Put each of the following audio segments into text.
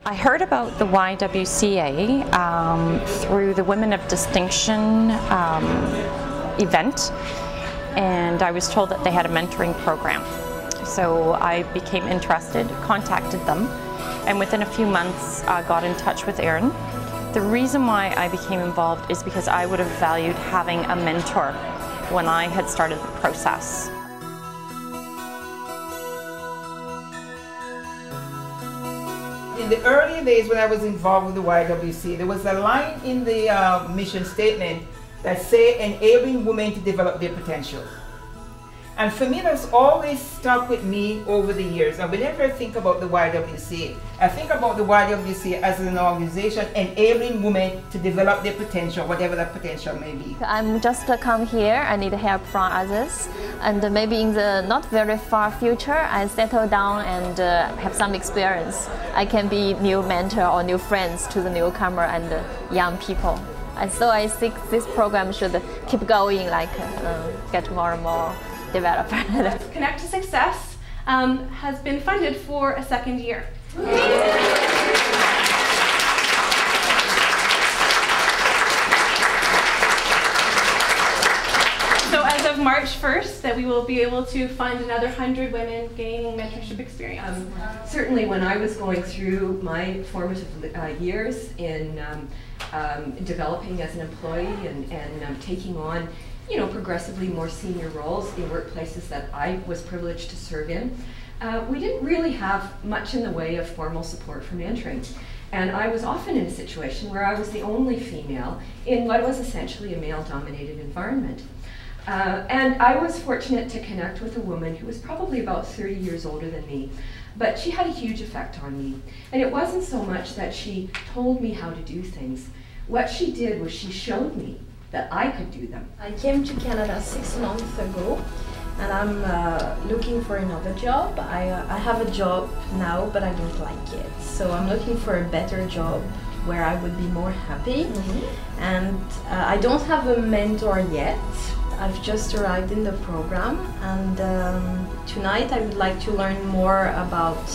I heard about the YWCA through the Women of Distinction event, and I was told that they had a mentoring program. So I became interested, contacted them, and within a few months got in touch with Erin. The reason why I became involved is because I would have valued having a mentor when I had started the process. In the early days when I was involved with the YWCA, there was a line in the mission statement that said enabling women to develop their potential. And for me, that's always stuck with me over the years. And whenever I think about the YWCA, I think about the YWCA as an organization enabling women to develop their potential, whatever that potential may be. I'm just come here, I need help from others. And maybe in the not very far future, I settle down and have some experience. I can be new mentor or new friends to the newcomer and young people. And so I think this program should keep going, like get more and more developed. Connect to Success has been funded for a second year. So as of March 1st, that we will be able to fund another 100 women gaining mentorship experience. Certainly when I was going through my formative years in developing as an employee and taking on progressively more senior roles in workplaces that I was privileged to serve in, we didn't really have much in the way of formal support for mentoring. And I was often in a situation where I was the only female in what was essentially a male-dominated environment. And I was fortunate to connect with a woman who was probably about 30 years older than me, but she had a huge effect on me. And it wasn't so much that she told me how to do things. What she did was she showed me that I could do them. I came to Canada 6 months ago, and I'm looking for another job. I have a job now, but I don't like it. So I'm looking for a better job where I would be more happy. And I don't have a mentor yet. I've just arrived in the program, and tonight I would like to learn more about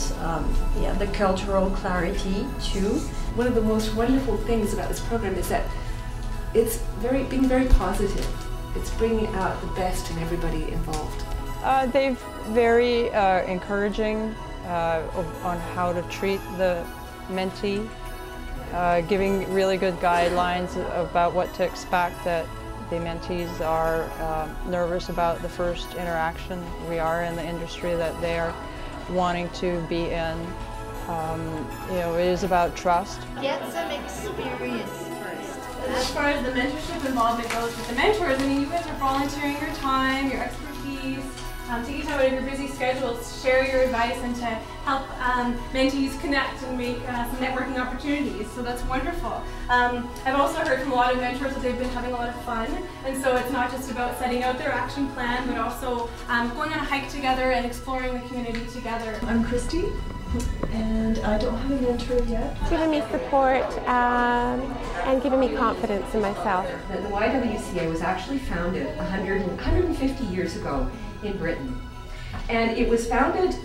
the cultural clarity too. One of the most wonderful things about this program is that it's being very positive. It's bringing out the best in everybody involved. They're very encouraging on how to treat the mentee, giving really good guidelines about what to expect. That the mentees are nervous about the first interaction. We are in the industry that they are wanting to be in. It is about trust. Get some experience first. As far as the mentorship involvement goes with the mentors, I mean, you guys are volunteering your time, your expertise, taking time out of your busy schedules to share your advice and to help mentees connect and make some networking opportunities. So that's wonderful. I've also heard from a lot of mentors that they've been having a lot of fun, and so it's not just about setting out their action plan, but also going on a hike together and exploring the community together. I'm Christy, and I don't have a mentor yet. Giving me support and giving me confidence in myself. The YWCA was actually founded 150 years ago in Britain. And it was founded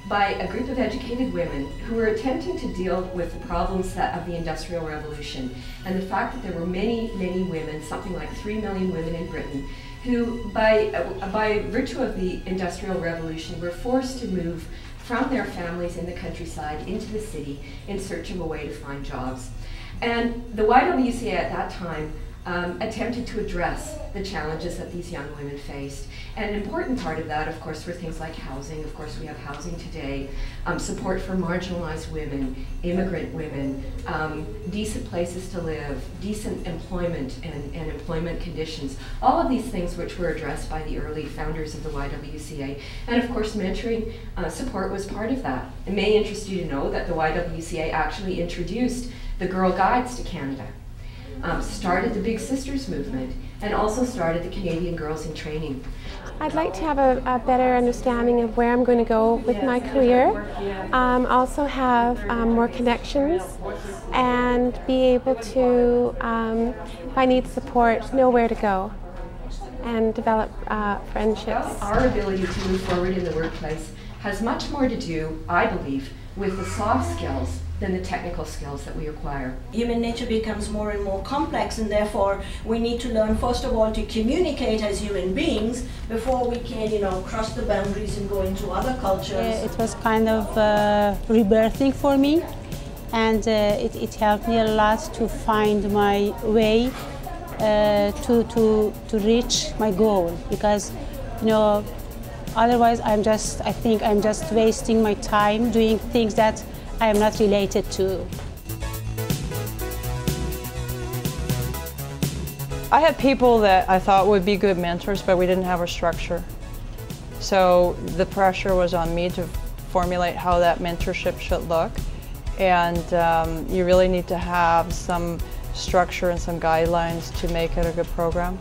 by a group of educated women who were attempting to deal with the problems of the Industrial Revolution and the fact that there were many, many women, something like 3 million women in Britain, who by virtue of the Industrial Revolution were forced to move from their families in the countryside into the city in search of a way to find jobs. And the YWCA at that time attempted to address the challenges that these young women faced. And an important part of that, of course, were things like housing. Of course, we have housing today, support for marginalized women, immigrant women, decent places to live, decent employment and employment conditions. All of these things which were addressed by the early founders of the YWCA. And of course, mentoring support was part of that. It may interest you to know that the YWCA actually introduced the Girl Guides to Canada. Started the Big Sisters movement, and also started the Canadian Girls in Training. I'd like to have a better understanding of where I'm going to go with my career, also have more connections, and be able to, if I need support, know where to go and develop friendships. Our ability to move forward in the workplace has much more to do, I believe, with the soft skills than the technical skills that we acquire. Human nature becomes more and more complex, and therefore we need to learn first of all to communicate as human beings before we can, cross the boundaries and go into other cultures. It was kind of rebirthing for me, and it helped me a lot to find my way to reach my goal, because otherwise I think I'm just wasting my time doing things that I am not related to. I had people that I thought would be good mentors, but we didn't have a structure. So the pressure was on me to formulate how that mentorship should look. And you really need to have some structure and some guidelines to make it a good program.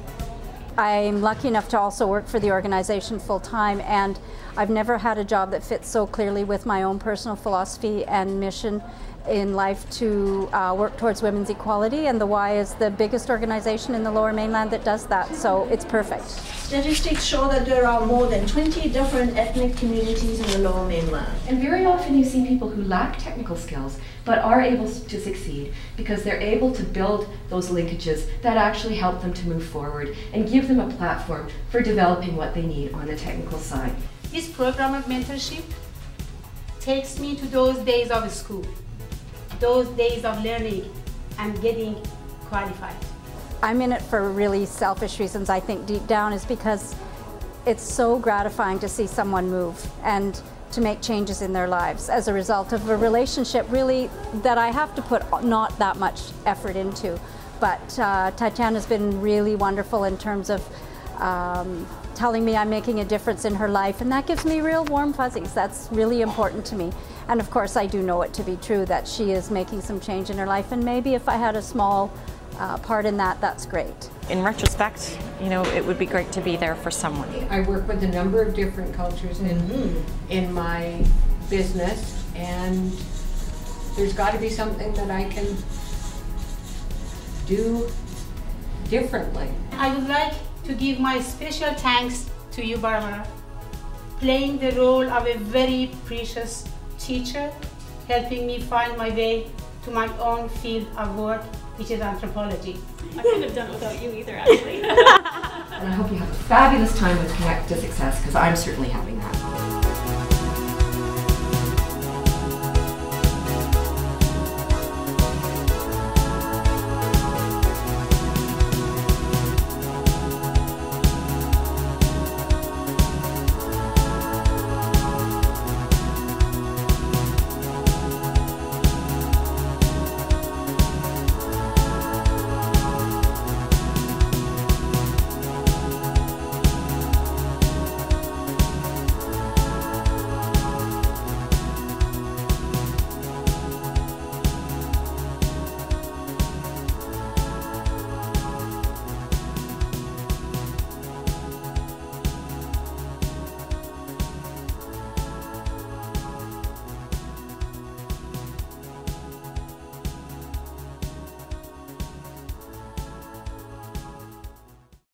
I'm lucky enough to also work for the organization full-time, and I've never had a job that fits so clearly with my own personal philosophy and mission in life to work towards women's equality, and the Y is the biggest organization in the Lower Mainland that does that, so it's perfect. Statistics show that there are more than 20 different ethnic communities in the Lower Mainland. And very often you see people who lack technical skills but are able to succeed because they're able to build those linkages that actually help them to move forward and give them a platform for developing what they need on the technical side. This program of mentorship takes me to those days of school, those days of learning and getting qualified. I'm in it for really selfish reasons, I think, deep down, is because it's so gratifying to see someone move and to make changes in their lives as a result of a relationship really that I have to put not that much effort into. But Tatiana's been really wonderful in terms of telling me I'm making a difference in her life, and that gives me real warm fuzzies. That's really important to me. And of course I do know it to be true that she is making some change in her life, and maybe if I had a small part in that, that's great. In retrospect, it would be great to be there for someone. I work with a number of different cultures in my business, and there's got to be something that I can do differently. I would like to give my special thanks to you, Barbara, playing the role of a very precious teacher, helping me find my way to my own field of work, which is anthropology. I couldn't have done it without you either, actually. And I hope you have a fabulous time with Connect to Success, because I'm certainly having that.